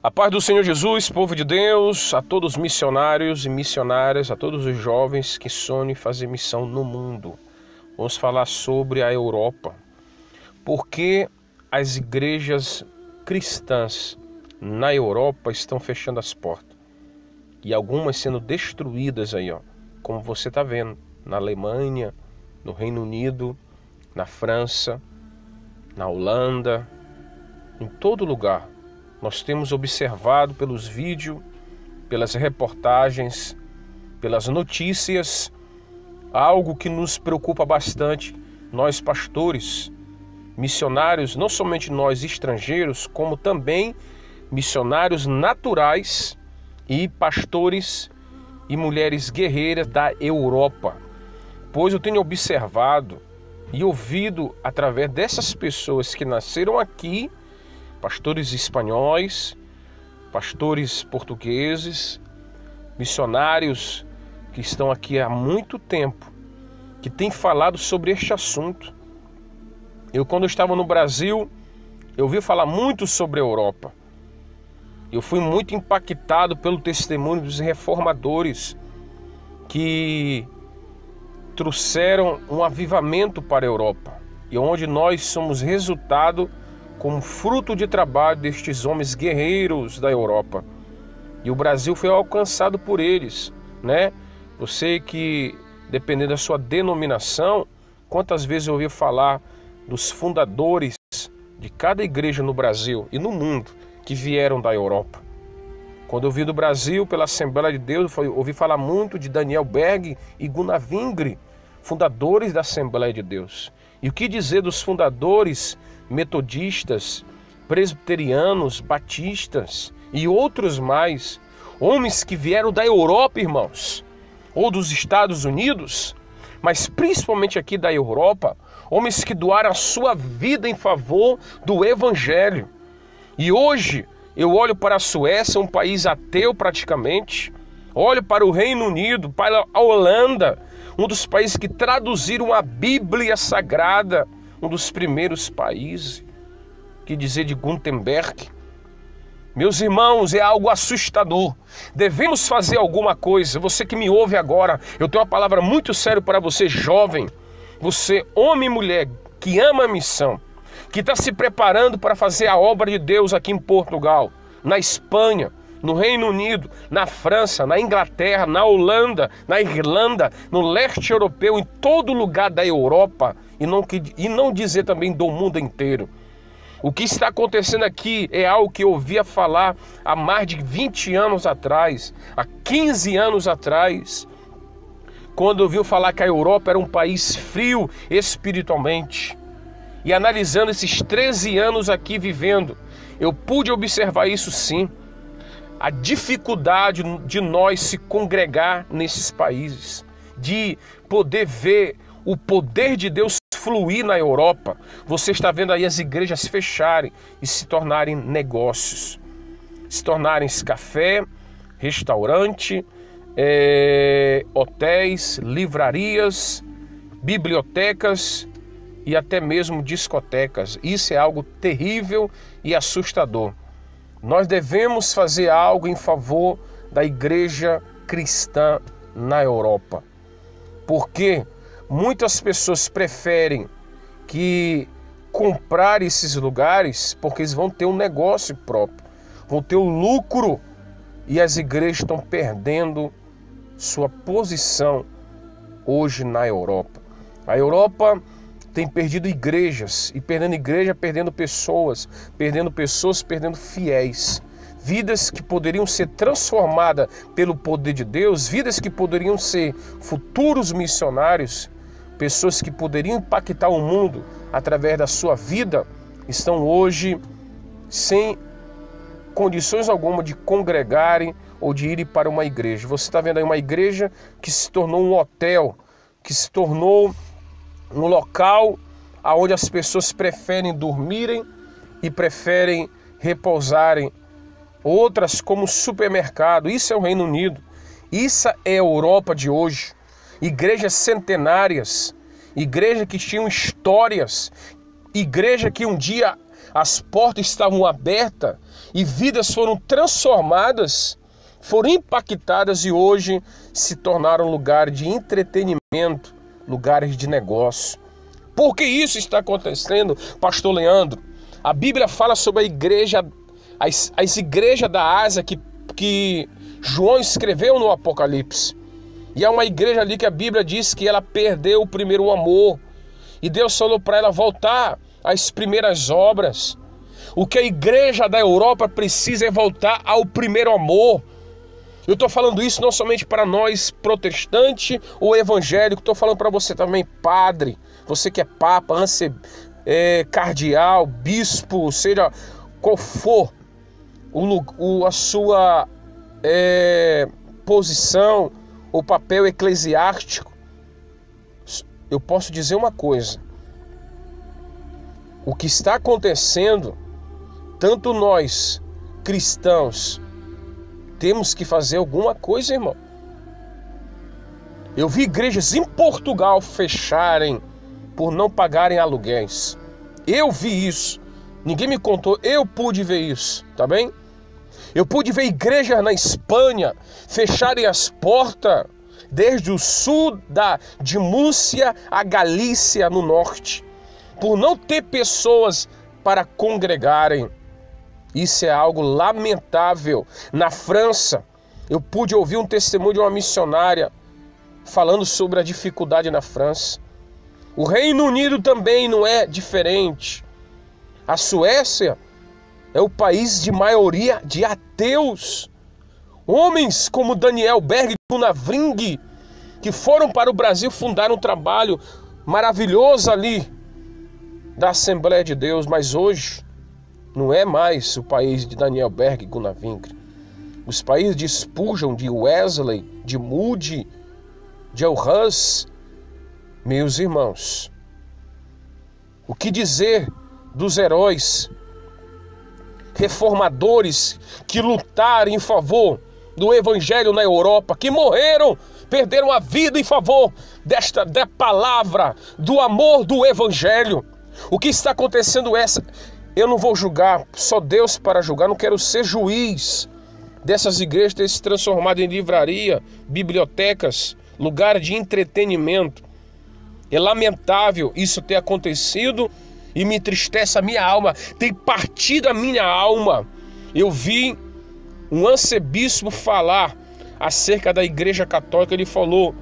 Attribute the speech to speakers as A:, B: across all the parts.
A: A paz do Senhor Jesus, povo de Deus, a todos os missionários e missionárias, a todos os jovens que sonham em fazer missão no mundo. Vamos falar sobre a Europa. Por que as igrejas cristãs na Europa estão fechando as portas? E algumas sendo destruídas aí, ó, como você está vendo, na Alemanha, no Reino Unido, na França, na Holanda, em todo lugar. Nós temos observado pelos vídeos, pelas reportagens, pelas notícias, algo que nos preocupa bastante, nós pastores, missionários, não somente nós estrangeiros, como também missionários naturais e pastores e mulheres guerreiras da Europa. Pois eu tenho observado e ouvido através dessas pessoas que nasceram aqui, pastores espanhóis, pastores portugueses, missionários que estão aqui há muito tempo, que têm falado sobre este assunto. Quando eu estava no Brasil, eu ouvi falar muito sobre a Europa. Eu fui muito impactado pelo testemunho dos reformadores que trouxeram um avivamento para a Europa, e onde nós somos resultado como fruto de trabalho destes homens guerreiros da Europa. E o Brasil foi alcançado por eles, né? Você que, dependendo da sua denominação, quantas vezes eu ouvi falar dos fundadores de cada igreja no Brasil e no mundo que vieram da Europa. Quando eu vim do Brasil pela Assembleia de Deus, eu ouvi falar muito de Daniel Berg e Gunnar Wingre, fundadores da Assembleia de Deus. E o que dizer dos fundadores metodistas, presbiterianos, batistas e outros mais, homens que vieram da Europa, irmãos, ou dos Estados Unidos, mas principalmente aqui da Europa, homens que doaram a sua vida em favor do Evangelho. E hoje eu olho para a Suécia, um país ateu praticamente, olho para o Reino Unido, para a Holanda, um dos países que traduziram a Bíblia Sagrada, um dos primeiros países, que dizer de Gutenberg. Meus irmãos, é algo assustador. Devemos fazer alguma coisa. Você que me ouve agora, eu tenho uma palavra muito séria para você, jovem. Você, homem e mulher, que ama a missão, que está se preparando para fazer a obra de Deus aqui em Portugal, na Espanha, no Reino Unido, na França, na Inglaterra, na Holanda, na Irlanda, no leste europeu, em todo lugar da Europa, e não dizer também do mundo inteiro. O que está acontecendo aqui é algo que eu ouvia falar há mais de 20 anos atrás, há 15 anos atrás, quando eu ouvi falar que a Europa era um país frio espiritualmente. E analisando esses 13 anos aqui vivendo, eu pude observar isso sim. A dificuldade de nós se congregar nesses países, de poder ver o poder de Deus fluir na Europa. Você está vendo aí as igrejas se fecharem e se tornarem negócios, se tornarem café, restaurante, hotéis, livrarias, bibliotecas e até mesmo discotecas. Isso é algo terrível e assustador. Nós devemos fazer algo em favor da igreja cristã na Europa, porque muitas pessoas preferem comprar esses lugares porque eles vão ter um negócio próprio, vão ter um lucro, e as igrejas estão perdendo sua posição hoje na Europa. A Europa tem perdido igrejas, e perdendo igreja, perdendo pessoas, perdendo fiéis. Vidas que poderiam ser transformadas pelo poder de Deus, vidas que poderiam ser futuros missionários, pessoas que poderiam impactar o mundo através da sua vida, estão hoje sem condições alguma de congregarem ou de irem para uma igreja. Você está vendo aí uma igreja que se tornou um hotel, que se tornou um local onde as pessoas preferem dormirem e preferem repousarem. Outras como supermercado. Isso é o Reino Unido. Isso é a Europa de hoje. Igrejas centenárias, igrejas que tinham histórias, igreja que um dia as portas estavam abertas e vidas foram transformadas, foram impactadas e hoje se tornaram lugares de entretenimento, lugares de negócio. Por que isso está acontecendo, pastor Leandro? A Bíblia fala sobre a igreja, as igrejas da Ásia que João escreveu no Apocalipse. E é uma igreja ali que a Bíblia diz que ela perdeu o primeiro amor. E Deus falou para ela voltar às primeiras obras. O que a igreja da Europa precisa é voltar ao primeiro amor. Eu estou falando isso não somente para nós protestantes ou evangélicos, estou falando para você também, padre, você que é papa, cardeal, bispo, seja qual for a sua posição, o papel eclesiástico. Eu posso dizer uma coisa: o que está acontecendo, tanto nós cristãos temos que fazer alguma coisa, irmão. Eu vi igrejas em Portugal fecharem por não pagarem aluguéis. Eu vi isso. Ninguém me contou, eu pude ver isso, tá bem? Eu pude ver igrejas na Espanha fecharem as portas desde o sul de Múrcia a Galícia no norte, por não ter pessoas para congregarem. Isso é algo lamentável. Na França, eu pude ouvir um testemunho de uma missionária falando sobre a dificuldade na França. O Reino Unido também não é diferente. A Suécia é o país de maioria de ateus. Homens como Daniel Berg e Gunnar Vring, que foram para o Brasil fundar um trabalho maravilhoso ali da Assembleia de Deus, mas hoje não é mais o país de Daniel Berg e Gunnar Vring. Os países de Spurgeon, de Wesley, de Moody, de Hus. Meus irmãos, o que dizer dos heróis reformadores que lutaram em favor do evangelho na Europa, que morreram, perderam a vida em favor da palavra, do amor do evangelho? O que está acontecendo eu não vou julgar, só Deus para julgar, não quero ser juiz dessas igrejas ter se transformado em livraria, bibliotecas, lugar de entretenimento. É lamentável isso ter acontecido e me entristece a minha alma, tem partido a minha alma. Eu vi um arcebispo falar acerca da igreja católica, ele falou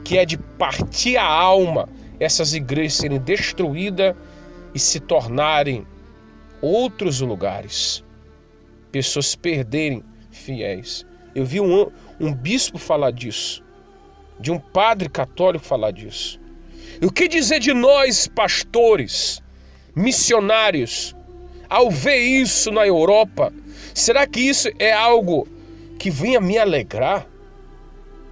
A: que é de partir a alma essas igrejas serem destruídas e se tornarem outros lugares, pessoas perderem fiéis. Eu vi um bispo falar disso, de um padre católico falar disso. E o que dizer de nós, pastores, missionários, ao ver isso na Europa? Será que isso é algo que venha me alegrar?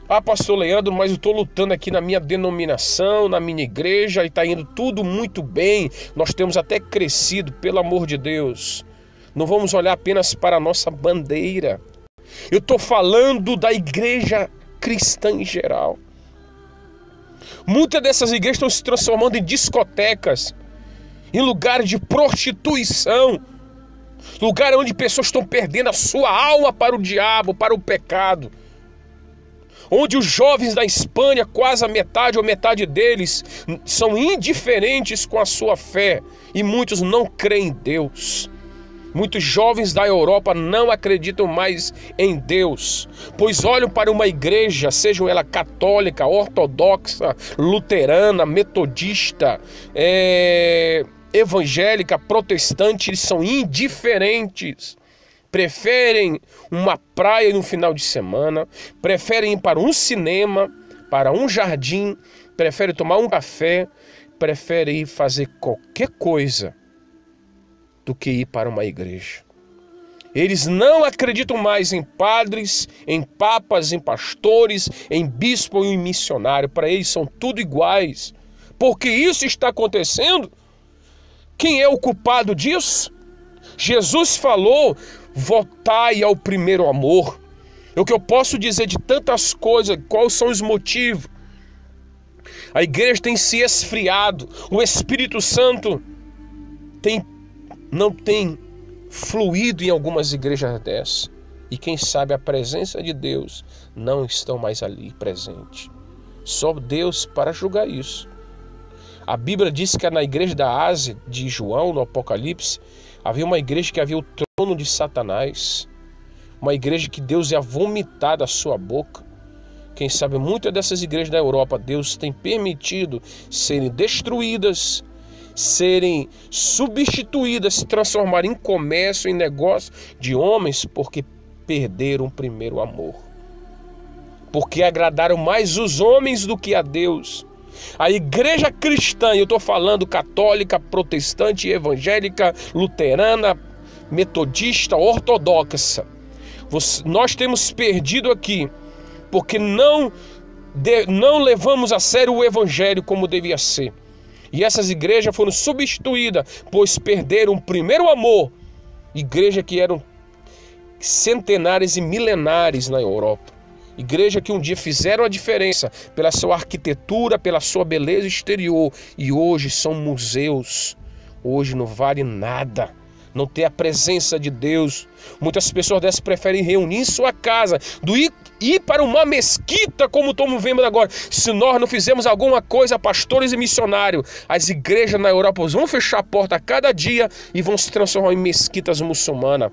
A: Ah, pastor Leandro, mas eu estou lutando aqui na minha denominação, na minha igreja, e está indo tudo muito bem. Nós temos até crescido, pelo amor de Deus. Não vamos olhar apenas para a nossa bandeira. Eu estou falando da igreja cristã em geral. Muitas dessas igrejas estão se transformando em discotecas, em lugares de prostituição, lugar onde pessoas estão perdendo a sua alma para o diabo, para o pecado. Onde os jovens da Espanha, quase a metade ou metade deles, são indiferentes com a sua fé e muitos não creem em Deus. Muitos jovens da Europa não acreditam mais em Deus, pois olham para uma igreja, seja ela católica, ortodoxa, luterana, metodista, evangélica, protestante, eles são indiferentes. Preferem uma praia no final de semana, preferem ir para um cinema, para um jardim, preferem tomar um café, preferem ir fazer qualquer coisa do que ir para uma igreja. Eles não acreditam mais em padres, em papas, em pastores, em bispo ou em missionário. Para eles são tudo iguais. Porque isso está acontecendo. Quem é o culpado disso? Jesus falou: voltai ao primeiro amor. O que eu posso dizer de tantas coisas, quais são os motivos? A igreja tem se esfriado, o Espírito Santo tem não tem fluído em algumas igrejas dessas. E quem sabe a presença de Deus não estão mais ali presente. Só Deus para julgar isso. A Bíblia diz que na igreja da Ásia, de João, no Apocalipse, havia uma igreja que havia o trono de Satanás. Uma igreja que Deus ia vomitar da sua boca. Quem sabe muitas dessas igrejas da Europa, Deus tem permitido serem destruídas, serem substituídas, se transformarem em comércio, em negócio de homens, porque perderam o primeiro amor. Porque agradaram mais os homens do que a Deus. A igreja cristã, eu estou falando católica, protestante, evangélica, luterana, metodista, ortodoxa, nós temos perdido aqui, porque não levamos a sério o evangelho como devia ser. E essas igrejas foram substituídas, pois perderam o primeiro amor. Igreja que eram centenárias e milenares na Europa. Igreja que um dia fizeram a diferença pela sua arquitetura, pela sua beleza exterior. E hoje são museus. Hoje não vale nada. Não tem a presença de Deus. Muitas pessoas dessas preferem reunir em sua casa do ir para uma mesquita, como estamos vendo agora. Se nós não fizermos alguma coisa, pastores e missionários, as igrejas na Europa vão fechar a porta a cada dia e vão se transformar em mesquitas muçulmanas.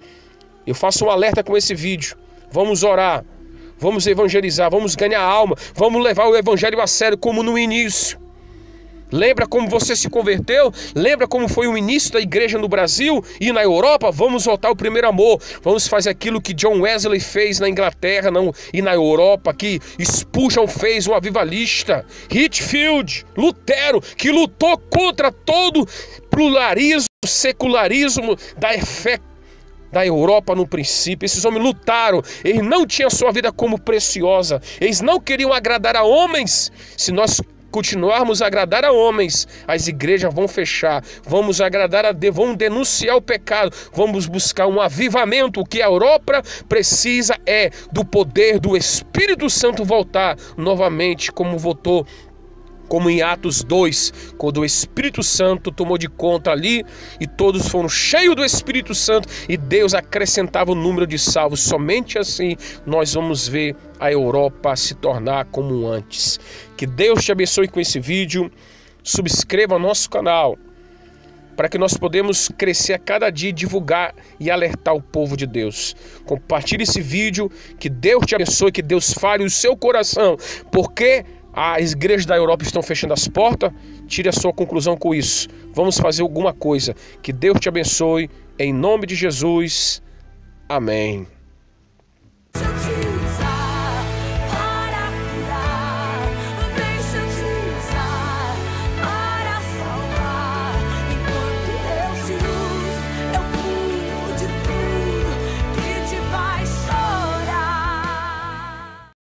A: Eu faço um alerta com esse vídeo. Vamos orar, vamos evangelizar, vamos ganhar alma, vamos levar o evangelho a sério como no início. Lembra como você se converteu? Lembra como foi o início da igreja no Brasil e na Europa? Vamos voltar ao primeiro amor. Vamos fazer aquilo que John Wesley fez na Inglaterra e na Europa, que Spurgeon fez, um avivalista. Whitefield, Lutero, que lutou contra todo pluralismo, secularismo da fé da Europa no princípio. Esses homens lutaram, eles não tinham sua vida como preciosa, eles não queriam agradar a homens. Se nós continuarmos a agradar a homens, as igrejas vão fechar, vamos agradar a Deus, vamos denunciar o pecado, vamos buscar um avivamento. O que a Europa precisa é do poder do Espírito Santo voltar novamente, como voltou, como em Atos 2, quando o Espírito Santo tomou de conta ali e todos foram cheios do Espírito Santo e Deus acrescentava o número de salvos. Somente assim nós vamos ver a Europa se tornar como antes. Que Deus te abençoe com esse vídeo. Subscreva o nosso canal para que nós podemos crescer a cada dia, divulgar e alertar o povo de Deus. Compartilhe esse vídeo. Que Deus te abençoe, que Deus fale o seu coração, porque as igrejas da Europa estão fechando as portas. Tire a sua conclusão com isso. Vamos fazer alguma coisa. Que Deus te abençoe. Em nome de Jesus. Amém.